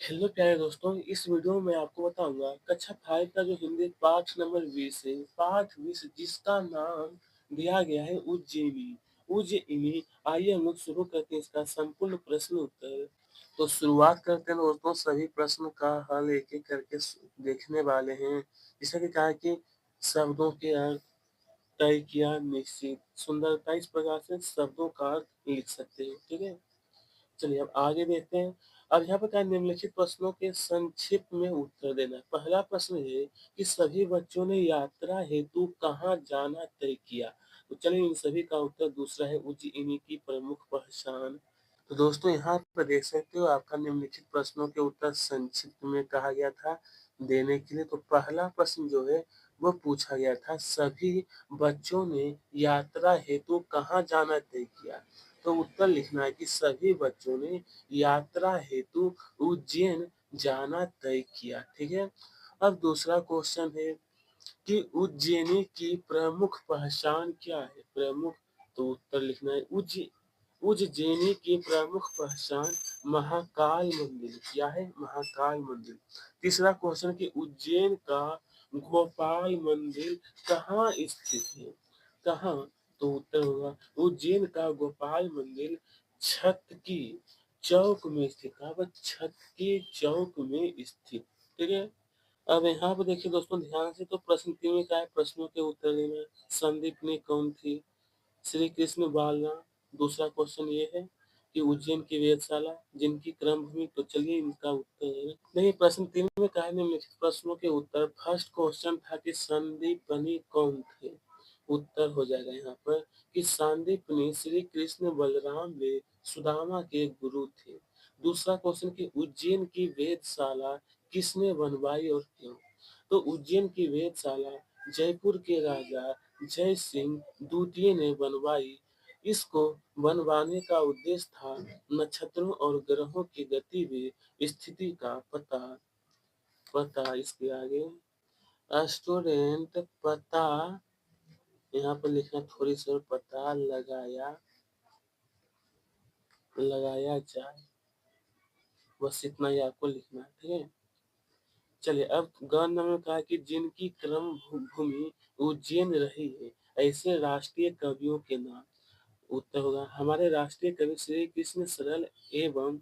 Hello प्यारे दोस्तों, इस वीडियो में मैं आपको बताऊंगा कक्षा 5 का जो हिंदी पाठ नंबर 20 है, पाठ 20 जिसका नाम दिया गया है उज्जैनी। उज्जैनी, आइए हम लोग शुरू करते हैं इसका संपूर्ण प्रश्न उत्तर। तो शुरुआत करते हैं दोस्तों, सभी प्रश्न का हल एक एक करके देखने वाले हैं। जैसे कि कहा कि शब्दों के अर्थ तय किया निश्चित, सुंदरता इस प्रकार से शब्दों का अर्थ लिख सकते हैं। ठीक है, चलिए अब आगे देखते हैं। अब यहाँ पे क्या है, निम्नलिखित प्रश्नों के संक्षिप्त में उत्तर देना है। पहला प्रश्न है कि सभी बच्चों ने यात्रा हेतु कहाँ जाना तय किया। तो चलिए इन सभी का उत्तर दूसरा है उज्जैनी की प्रमुख पहचान। तो दोस्तों यहाँ पर देख सकते हो आपका निम्नलिखित प्रश्नों के उत्तर संक्षिप्त में कहा गया था देने के लिए। तो पहला प्रश्न जो है वो पूछा गया था, सभी बच्चों ने यात्रा हेतु कहाँ जाना तय किया। तो उत्तर लिखना है कि सभी बच्चों ने यात्रा हेतु उज्जैन जाना तय किया। ठीक है, अब दूसरा क्वेश्चन है कि उज्जैनी की प्रमुख पहचान क्या है। प्रमुख, तो उत्तर लिखना है उज्जैनी की प्रमुख पहचान महाकाल मंदिर। क्या है? महाकाल मंदिर। तीसरा क्वेश्चन कि उज्जैन का गोपाल मंदिर कहाँ स्थित है। कहाँ? तो उत्तर होगा उज्जैन का गोपाल मंदिर छत की चौक में स्थित। कहाँ पर? छत की चौक में स्थित। ठीक है, अब यहाँ पर देखिए दोस्तों ध्यान से, तो प्रश्न 3 में क्या है, प्रश्नों के उत्तर देना है। संदीपनी कौन थी? श्री कृष्ण बालराम। दूसरा क्वेश्चन ये है कि उज्जैन की वेधशाला जिनकी क्रम भूमि। तो चलिए इनका उत्तर नहीं, प्रश्न 3 में कहा है निम्नलिखित प्रश्नों के उत्तर। फर्स्ट क्वेश्चन था कि संदीपनी कौन थे। उत्तर हो जाएगा यहाँ पर कि संदीपनी श्री कृष्ण बलराम व सुदामा के गुरु थे। दूसरा क्वेश्चन कि उज्जैन की वेधशाला किसने बनवाई और क्यों। तो उज्जैन की वेधशाला जयपुर के राजा जय सिंह द्वितीय ने बनवाई। इसको बनवाने का उद्देश्य था नक्षत्रों और ग्रहों की गति व स्थिति का पता पता इसके आगे स्टूडेंट पता यहाँ पर लिखना, थोड़ी सी और पता लगाया लगाया जाए, बस इतना ही आपको लिखना है। ठीक है, चलिए अब ग नंबर में कहा कि जिनकी क्रम भूमि उज्जैन रही है ऐसे राष्ट्रीय कवियों के नाम। उत्तर होगा हमारे राष्ट्रीय कवि श्री कृष्ण सरल एवं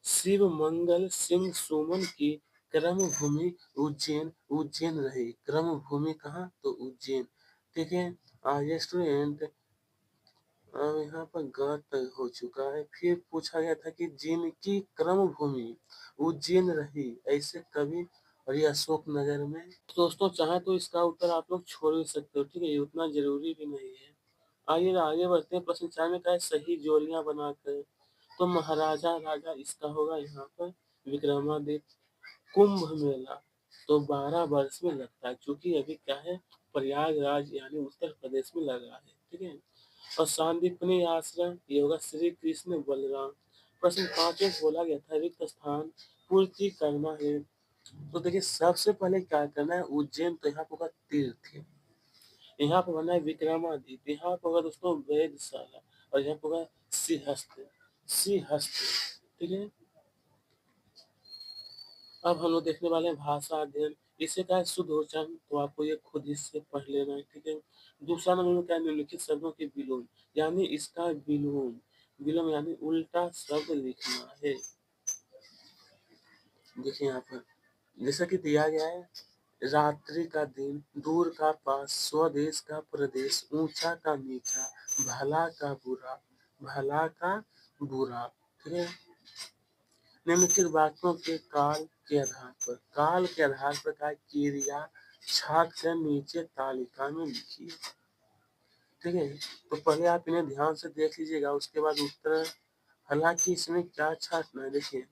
शिव मंगल सिंह सुमन की क्रम भूमि उज्जैन उज्जैन रही। क्रम भूमि कहाँ? तो उज्जैन। ठीक है, आगे स्टूडेंट, अब यहाँ पर ग तय हो चुका है। फिर पूछा गया था कि जिनकी क्रम भूमि उज्जैन रही ऐसे कवि, और ये अशोक नगर में। दोस्तों चाहे तो इसका उत्तर आप लोग छोड़ भी सकते हो। ठीक है, ये उतना जरूरी भी नहीं है। आइए ना आगे बढ़ते हैं। प्रश्न 4 में क्या है, सही जोड़ियां बनाकर। तो महाराजा राजा इसका होगा यहाँ पर विक्रमादित्य। कुंभ मेला तो 12 वर्ष में लगता है, क्योंकि अभी क्या है, प्रयागराज यानी उत्तर प्रदेश में लगा है। ठीक है, और सांदीपनि आश्रम ये होगा श्री कृष्ण बलराम। प्रश्न 5 में बोला गया था रिक्त स्थान पूर्ति करना है। तो देखिए सबसे पहले क्या करना है, उज्जैन तो यहाँ पर होगा तीर्थ, यहाँ पर बना है विक्रमादित्य, यहाँ पर होगा दोस्तों वेधशाला, और यहाँ पर होगा सिंहस्थ। सिंहस्थ, ठीक है। अब हम लोग देखने वाले हैं भाषा अध्ययन। इसे क्या है, शुद्ध उच्चारण, तो आपको ये खुद इससे पढ़ लेना है। ठीक है, दूसरा नंबर में क्या है, निम्नलिखित शब्दों के विलोम, यानी इसका विलोम। विलोम यानी उल्टा शब्द लिखना है। देखिए यहाँ पर जैसा कि दिया गया है, रात्रि का दिन, दूर का पास, स्वदेश का प्रदेश, ऊंचा का नीचा, भला का बुरा, भला का बुरा। ठीक है, निम्नलिखित वाक्यों के काल के आधार पर का क्रिया छाट कर नीचे तालिका में लिखिए। ठीक है, तो पहले आप इन्हें ध्यान से देख लीजिएगा, उसके बाद उत्तर। हालांकि इसमें क्या छाटना है, देखिए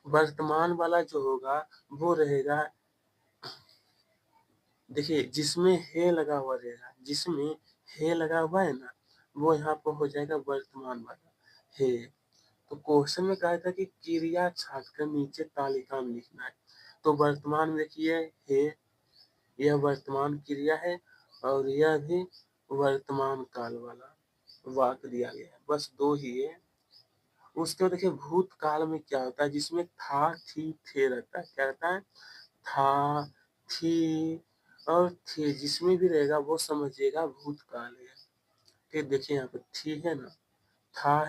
वर्तमान वाला जो होगा वो रहेगा, देखिए जिसमें हे लगा हुआ रहेगा, जिसमें हे लगा हुआ है ना, वो यहाँ पर हो जाएगा वर्तमान वाला हे। तो क्वेश्चन में कहा था कि क्रिया छाट कर नीचे तालिका में लिखना है। तो वर्तमान में देखिए हे, यह वर्तमान क्रिया है, और यह भी वर्तमान काल वाला वाक्य दिया गया है। बस दो ही है, उसके बाद देखिए भूतकाल में क्या होता है जिसमें था, थी, थे रहता है। क्या रहता है? था, थी और थे जिसमें भी रहेगा वो समझिएगा भूतकाल है। फिर देखिए यहाँ पे थी है ना, था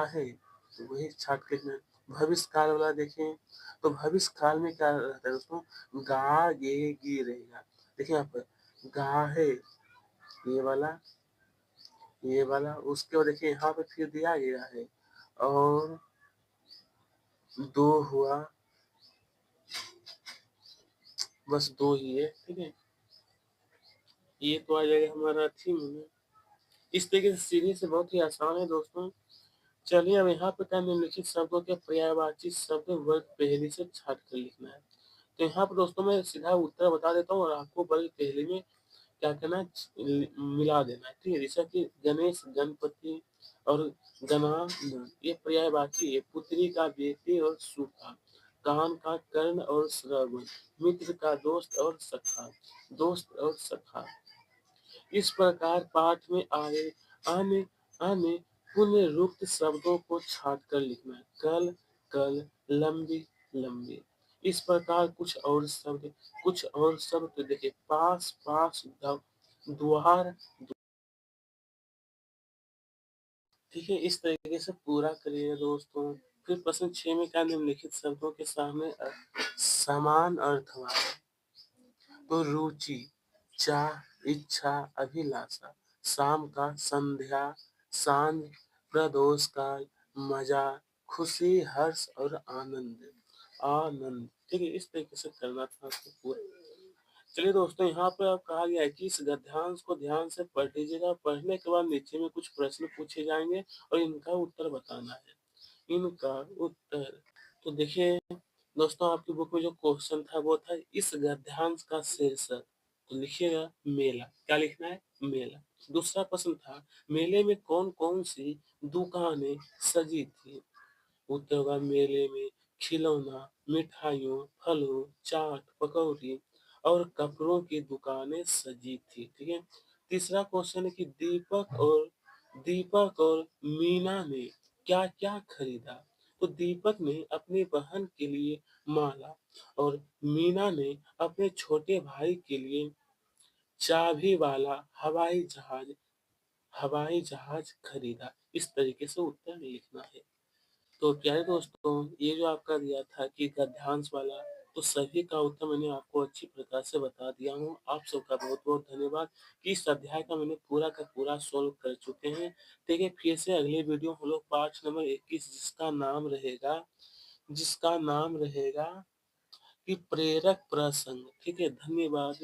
है तो वही छाट के लिखना है। भविष्य काल वाला देखें तो भविष्य काल में क्या रहता है दोस्तों? गा, गे, गी रहेगा। देखिए यहाँ पर गा है ये वाला, ये वाला। उसके बाद देखिए यहाँ पे फिर दिया गया है और दो हुआ, बस दो ही है, ठीक है। ये तो आ जाएगा हमारा थीम में। इस तरीके से सीरीज से बहुत ही आसान है दोस्तों। चलिए अब यहाँ पे क्या निम्नलिखित शब्दों के पर्यायवाची शब्द वर्ग पहली से छाट कर लिखना है। तो यहाँ पर दोस्तों मैं सीधा उत्तर बता देता हूँ और आपको वर्ग पहले में क्या करना है, मिला देना है, ठीक है। जैसा कि गणेश, गणपति और गणाधन ये पर्यायवाची है। पुत्री का बेटे और सूखा, कान का कर्ण और श्रवण, मित्र का दोस्त और सखा, दोस्त और सखा। इस प्रकार पाठ में आए आने आने पुनरुक्त शब्दों को छाट कर लिखना है। कल, कल, लंबी, लंबी। इस प्रकार कुछ और शब्द तो देखिए पास, पास, द्वार। ठीक है, इस तरीके से पूरा करिए दोस्तों। फिर प्रश्न 6 में क्या निम्नलिखित शब्दों के सामने समान अर्थ वाले? तो रुचि, चाह, इच्छा, अभिलाषा। शाम का, संध्या, सांझ, प्रदोष काल, मजा, खुशी, हर्ष और आनंद, आनंद। ठीक है, इस तरीके से करना था आपको पूरा। चलिए दोस्तों, यहाँ पर अब कहा गया है कि इस गद्यांश को ध्यान से पढ़ लीजिएगा। पढ़ने के बाद नीचे में कुछ प्रश्न पूछे जाएंगे और इनका उत्तर बताना है। इनका उत्तर तो देखिए दोस्तों, आपकी बुक में जो क्वेश्चन था वो था इस गद्यांश का शीर्षक। तो लिखिएगा मेला। क्या लिखना है? मेला। दूसरा प्रश्न था मेले में कौन कौन सी दुकानें सजी थी? उत्तर होगा मेले में खिलौना, मिठाइयों, फलों, चाट, पकौड़ी और कपड़ों की दुकानें सजी थी। ठीक है। तीसरा क्वेश्चन है कि दीपक और मीना ने क्या क्या खरीदा? तो दीपक ने अपनी बहन के लिए माला और मीना ने अपने छोटे भाई के लिए चाबी वाला हवाई जहाज खरीदा। इस तरीके से उत्तर लिखना है। तो प्यारे दोस्तों, ये जो आपका दिया था कि गद्यांश वाला, तो सभी का उत्तर मैंने आपको अच्छी प्रकार से बता दिया हूँ। आप सबका बहुत बहुत धन्यवाद कि इस अध्याय का मैंने पूरा का पूरा सोल्व कर चुके हैं। ठीक है, फिर से अगले वीडियो हम लोग पाठ नंबर 21 जिसका नाम रहेगा कि प्रेरक प्रसंग। ठीक है, धन्यवाद।